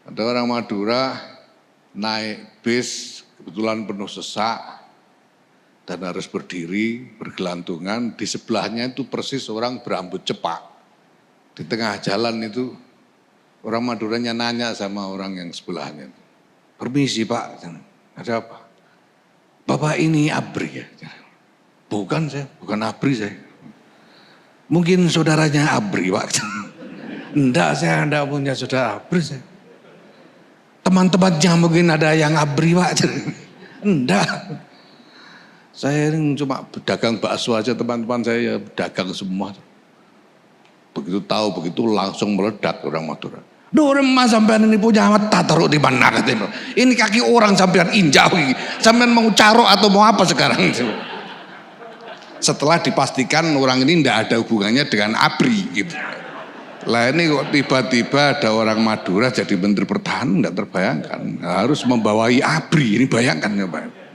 Ada orang Madura naik bis kebetulan penuh sesak dan harus berdiri bergelantungan. Di sebelahnya itu persis orang berambut cepak. Di tengah jalan itu orang Maduranya nanya sama orang yang sebelahnya, "Permisi Pak, ada apa?" "Bapak ini ABRI ya?" "Bukan saya, bukan ABRI saya." "Mungkin saudaranya ABRI Pak." "Enggak, saya enggak punya saudara ABRI saya." "Teman-temannya mungkin ada yang ABRI Pak." "Enggak. Saya ini cuma pedagang bakso aja, teman-teman saya ya pedagang semua." Begitu tahu begitu langsung meledak orang Madura. "Dorema sampean ini punya mata taruh di mana?" katanya. "Ini kaki orang sampean injak ini. Sampean mau carok atau mau apa sekarang?" Setelah dipastikan orang ini tidak ada hubungannya dengan ABRI gitu. Lah ini kok tiba-tiba ada orang Madura jadi Menteri Pertahanan, tidak terbayangkan. Harus membawai ABRI, ini bayangkan ya Pak.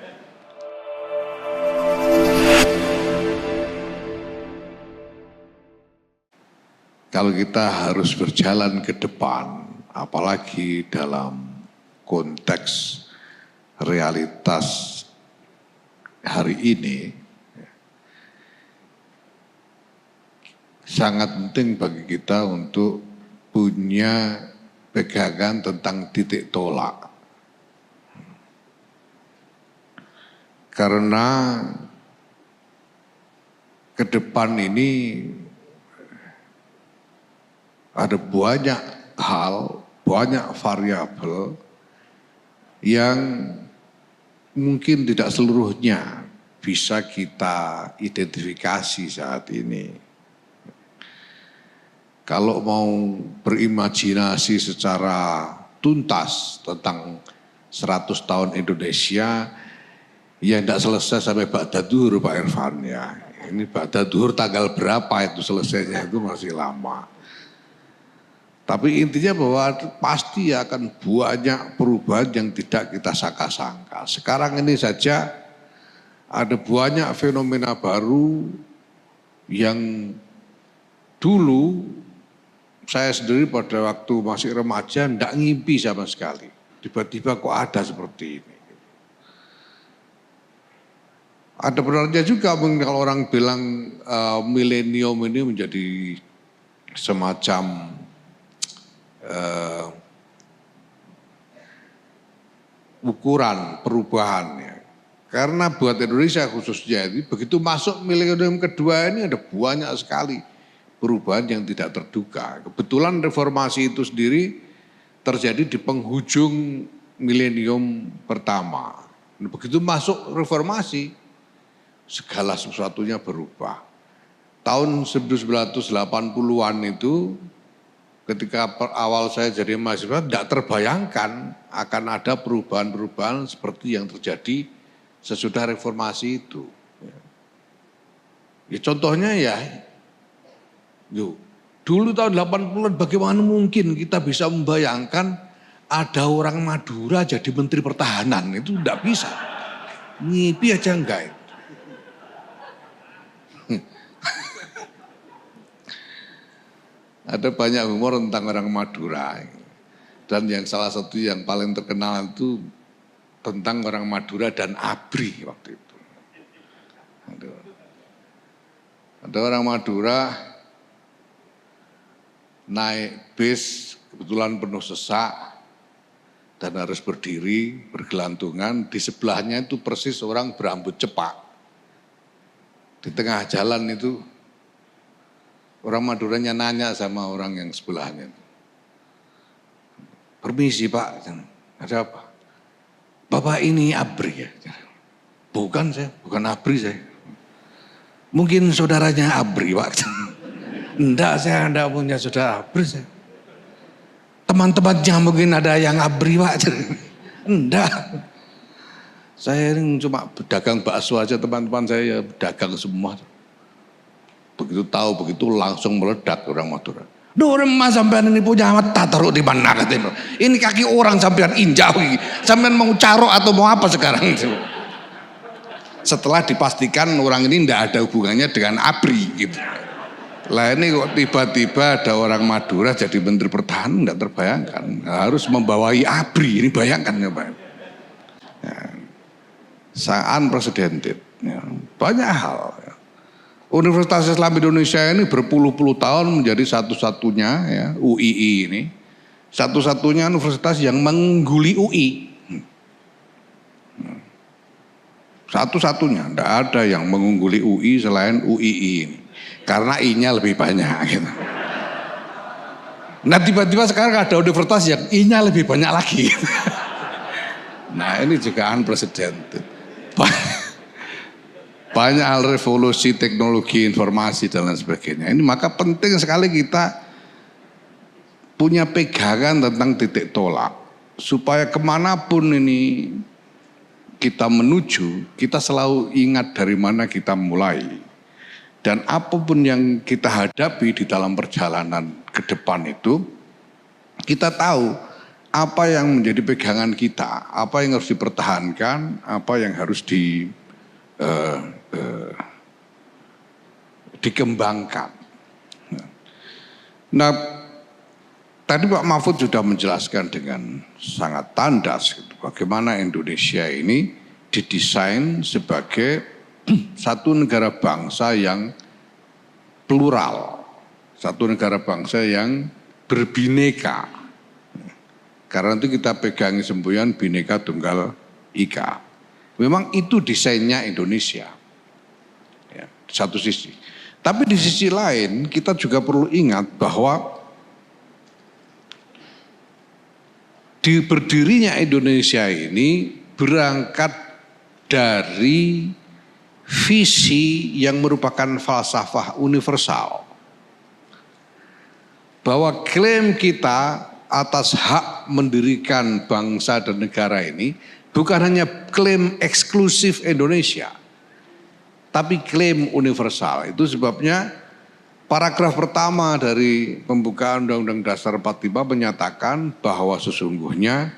Kalau kita harus berjalan ke depan, apalagi dalam konteks realitas hari ini, sangat penting bagi kita untuk punya pegangan tentang titik tolak. Karena ke depan ini ada banyak hal, banyak variabel yang mungkin tidak seluruhnya bisa kita identifikasi saat ini. Kalau mau berimajinasi secara tuntas tentang 100 tahun Indonesia, ya tidak selesai sampai Ba'da Dzuhur Pak Irfan ya. Ini Ba'da Dzuhur tanggal berapa itu selesainya itu masih lama. Tapi intinya bahwa pasti akan banyak perubahan yang tidak kita sangka-sangka. Sekarang ini saja ada banyak fenomena baru yang dulu saya sendiri pada waktu masih remaja tidak ngimpi sama sekali. Tiba-tiba kok ada seperti ini. Ada benarnya juga kalau orang bilang milenium ini menjadi semacam ukuran perubahan ya. Karena buat Indonesia khususnya ini begitu masuk milenium kedua ini ada banyak sekali perubahan yang tidak terduga. Kebetulan reformasi itu sendiri terjadi di penghujung milenium pertama. Begitu masuk reformasi segala sesuatunya berubah. Tahun 1980-an itu ketika awal saya jadi mahasiswa tidak terbayangkan akan ada perubahan-perubahan seperti yang terjadi sesudah reformasi itu. Ya contohnya ya, dulu tahun 80-an bagaimana mungkin kita bisa membayangkan ada orang Madura jadi Menteri Pertahanan, itu tidak bisa. Ngipi aja enggak. Ada banyak humor tentang orang Madura. Dan yang salah satu yang paling terkenal itu tentang orang Madura dan ABRI waktu itu. Ada orang Madura naik bis kebetulan penuh sesak dan harus berdiri bergelantungan. Di sebelahnya itu persis orang berambut cepak. Di tengah jalan itu orang Maduranya nanya sama orang yang sebelahnya, "Permisi Pak, ada apa?" "Bapak ini ABRI ya?" "Bukan saya, bukan ABRI saya." "Mungkin saudaranya ABRI Pak." "Enggak, saya enggak punya saudara ABRI saya." "Teman-temannya mungkin ada yang ABRI Pak." "Enggak. Saya ini cuma pedagang bakso aja, teman-teman saya ya pedagang semua." Begitu tahu begitu langsung meledak orang Madura. "Dorema sampean ini punya mata taruh di mana?" katanya. "Ini kaki orang sampean injak ini. Sampean mau carok atau mau apa sekarang?" Setelah dipastikan orang ini tidak ada hubungannya dengan ABRI gitu. Lah ini kok tiba-tiba ada orang Madura jadi Menteri Pertahanan, nggak terbayangkan. Harus membawai ABRI, ini bayangkan ya Pak. Ya, sangat unprecedented. Ya, banyak hal. Ya. Universitas Islam Indonesia ini berpuluh-puluh tahun menjadi satu-satunya ya, UII ini. Satu-satunya universitas yang mengungguli UI. Satu-satunya, tidak ada yang mengungguli UI selain UII ini. Karena I-nya lebih banyak gitu. Nah tiba-tiba sekarang ada universitas yang I-nya lebih banyak lagi. Nah ini juga unprecedented. Banyak hal revolusi teknologi informasi dan lain sebagainya. Ini maka penting sekali kita punya pegangan tentang titik tolak. Supaya kemanapun ini kita menuju, kita selalu ingat dari mana kita mulai. Dan apapun yang kita hadapi di dalam perjalanan ke depan itu, kita tahu apa yang menjadi pegangan kita, apa yang harus dipertahankan, apa yang harus dikembangkan. Nah, tadi Pak Mahfud sudah menjelaskan dengan sangat tandas gitu, bagaimana Indonesia ini didesain sebagai satu negara bangsa yang plural, satu negara bangsa yang berbineka. Karena itu kita pegangi semboyan Bhinneka Tunggal Ika. Memang itu desainnya Indonesia, ya, satu sisi. Tapi di sisi lain kita juga perlu ingat bahwa berdirinya Indonesia ini berangkat dari visi yang merupakan falsafah universal. Bahwa klaim kita atas hak mendirikan bangsa dan negara ini bukan hanya klaim eksklusif Indonesia, tapi klaim universal. Itu sebabnya paragraf pertama dari pembukaan Undang-Undang Dasar 45 menyatakan bahwa sesungguhnya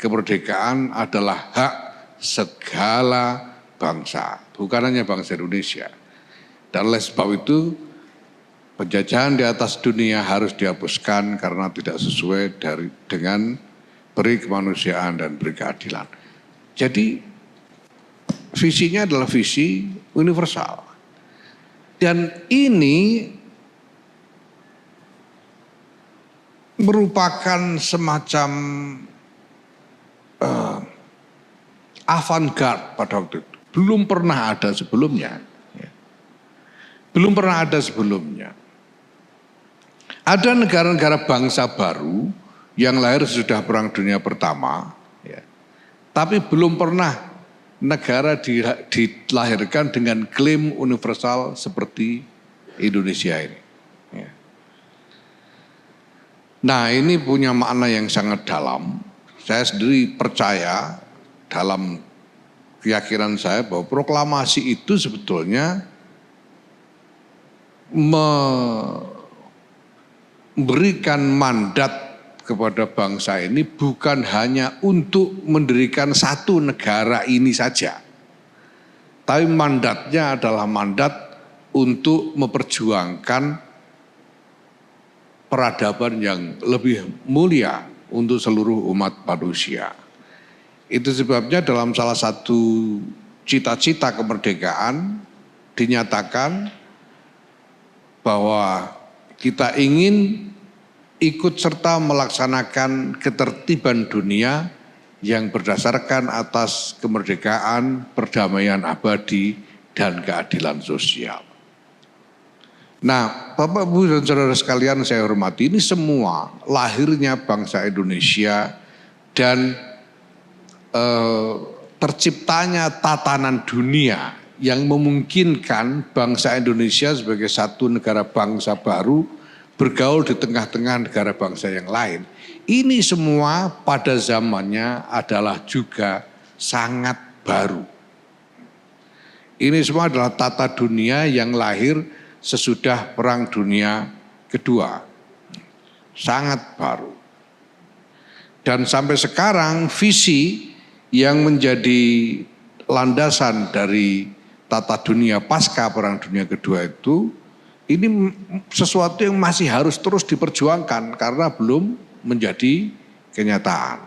kemerdekaan adalah hak segala bangsa, bukan hanya bangsa Indonesia. Dan oleh sebab itu penjajahan di atas dunia harus dihapuskan karena tidak sesuai dengan peri kemanusiaan dan peri keadilan. Jadi visinya adalah visi universal. Dan ini merupakan semacam avant-garde pada waktu itu. Belum pernah ada sebelumnya. Belum pernah ada sebelumnya. Ada negara-negara bangsa baru yang lahir sesudah Perang Dunia Pertama, ya. Tapi belum pernah negara dilahirkan dengan klaim universal seperti Indonesia ini. Ya. Nah ini punya makna yang sangat dalam. Saya sendiri percaya dalam keyakinan saya bahwa proklamasi itu sebetulnya memberikan mandat kepada bangsa ini bukan hanya untuk mendirikan satu negara ini saja. Tapi mandatnya adalah mandat untuk memperjuangkan peradaban yang lebih mulia untuk seluruh umat manusia. Itu sebabnya dalam salah satu cita-cita kemerdekaan dinyatakan bahwa kita ingin ikut serta melaksanakan ketertiban dunia yang berdasarkan atas kemerdekaan, perdamaian abadi, dan keadilan sosial. Nah, Bapak, Ibu, dan saudara sekalian saya hormati, ini semua lahirnya bangsa Indonesia dan terciptanya tatanan dunia yang memungkinkan bangsa Indonesia sebagai satu negara bangsa baru bergaul di tengah-tengah negara bangsa yang lain. Ini semua pada zamannya adalah juga sangat baru. Ini semua adalah tata dunia yang lahir sesudah Perang Dunia Kedua. Sangat baru. Dan sampai sekarang visi yang menjadi landasan dari tata dunia pasca Perang Dunia Kedua itu ini sesuatu yang masih harus terus diperjuangkan karena belum menjadi kenyataan.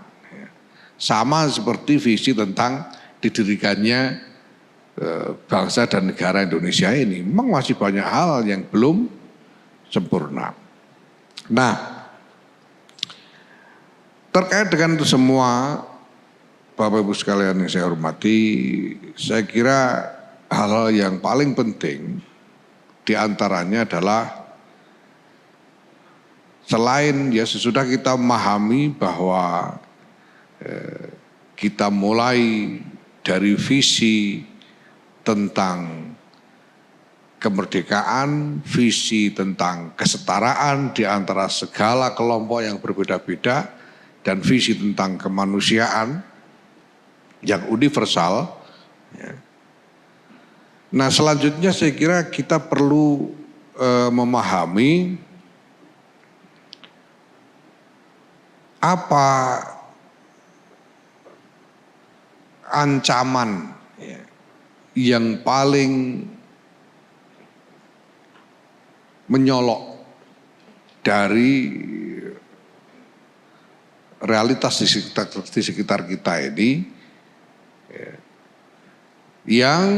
Sama seperti visi tentang didirikannya bangsa dan negara Indonesia ini, memang masih banyak hal yang belum sempurna. Nah, terkait dengan itu semua, Bapak Ibu sekalian yang saya hormati, saya kira hal-hal yang paling penting diantaranya adalah selain ya sesudah kita memahami bahwa kita mulai dari visi tentang kemerdekaan, visi tentang kesetaraan di antara segala kelompok yang berbeda-beda, dan visi tentang kemanusiaan yang universal. Nah, selanjutnya saya kira kita perlu memahami apa ancaman yang paling menyolok dari realitas di sekitar kita ini, yang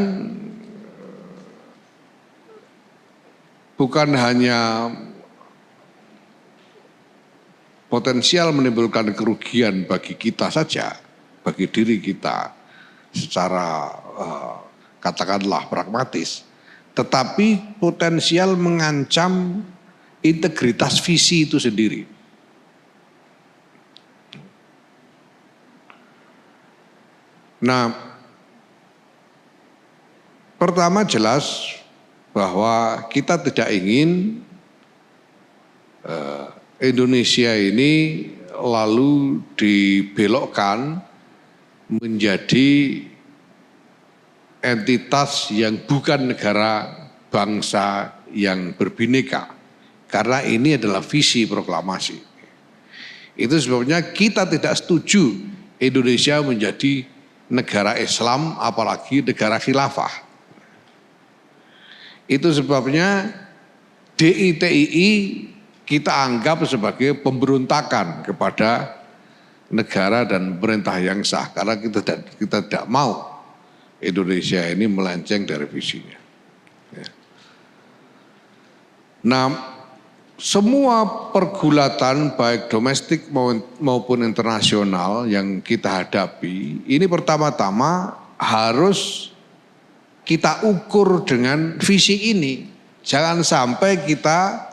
bukan hanya potensial menimbulkan kerugian bagi kita saja, bagi diri kita secara katakanlah pragmatis, tetapi potensial mengancam integritas visi itu sendiri. Nah, pertama jelas bahwa kita tidak ingin Indonesia ini lalu dibelokkan menjadi entitas yang bukan negara bangsa yang berbineka, karena ini adalah visi proklamasi. Itu sebabnya kita tidak setuju Indonesia menjadi negara Islam, apalagi negara khilafah. Itu sebabnya DITII kita anggap sebagai pemberontakan kepada negara dan pemerintah yang sah, karena kita tidak mau Indonesia ini melenceng dari visinya. Nah, semua pergulatan baik domestik maupun internasional yang kita hadapi, ini pertama-tama harus kita ukur dengan visi ini. Jangan sampai kita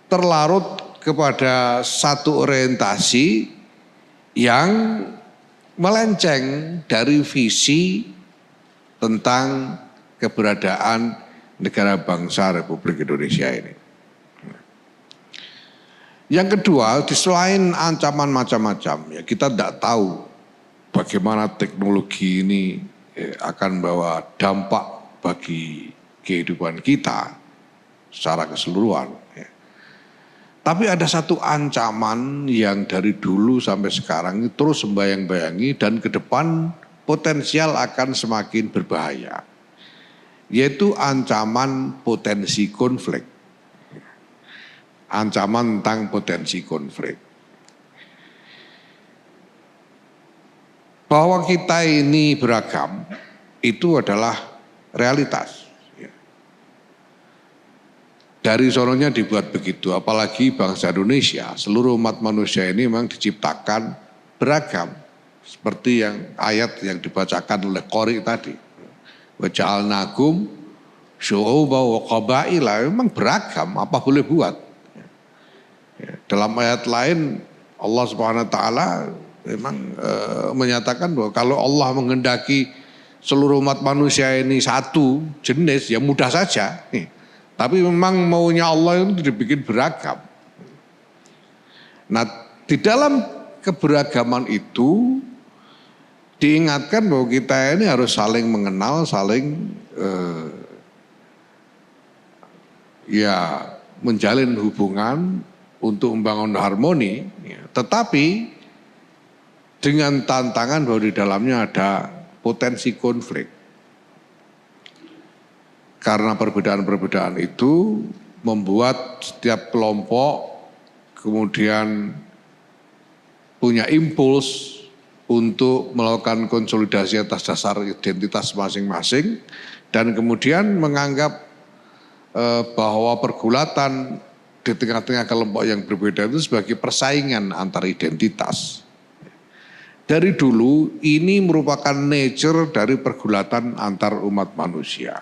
terlarut kepada satu orientasi yang melenceng dari visi tentang keberadaan negara bangsa Republik Indonesia ini. Yang kedua, selain ancaman macam-macam, ya kita tidak tahu bagaimana teknologi ini akan bawa dampak bagi kehidupan kita secara keseluruhan. Tapi ada satu ancaman yang dari dulu sampai sekarang ini terus membayang-bayangi dan ke depan potensial akan semakin berbahaya, yaitu ancaman potensi konflik. Ancaman tentang potensi konflik. Bahwa kita ini beragam, itu adalah realitas. Dari sononya dibuat begitu, apalagi bangsa Indonesia, seluruh umat manusia ini memang diciptakan beragam. Seperti yang ayat yang dibacakan oleh Qori tadi. Wa ja'alnakum syu'uban wa qabaila, memang beragam, apa boleh buat. Dalam ayat lain Allah Subhanahu wa taala memang menyatakan bahwa kalau Allah menghendaki seluruh umat manusia ini satu jenis, ya mudah saja. Tapi memang maunya Allah itu dibikin beragam. Nah, di dalam keberagaman itu diingatkan bahwa kita ini harus saling mengenal, saling menjalin hubungan untuk membangun harmoni, tetapi dengan tantangan bahwa di dalamnya ada potensi konflik. Karena perbedaan-perbedaan itu membuat setiap kelompok kemudian punya impuls untuk melakukan konsolidasi atas dasar identitas masing-masing dan kemudian menganggap bahwa pergulatan di tengah-tengah kelompok yang berbeda itu sebagai persaingan antar identitas. Dari dulu ini merupakan nature dari pergulatan antar umat manusia.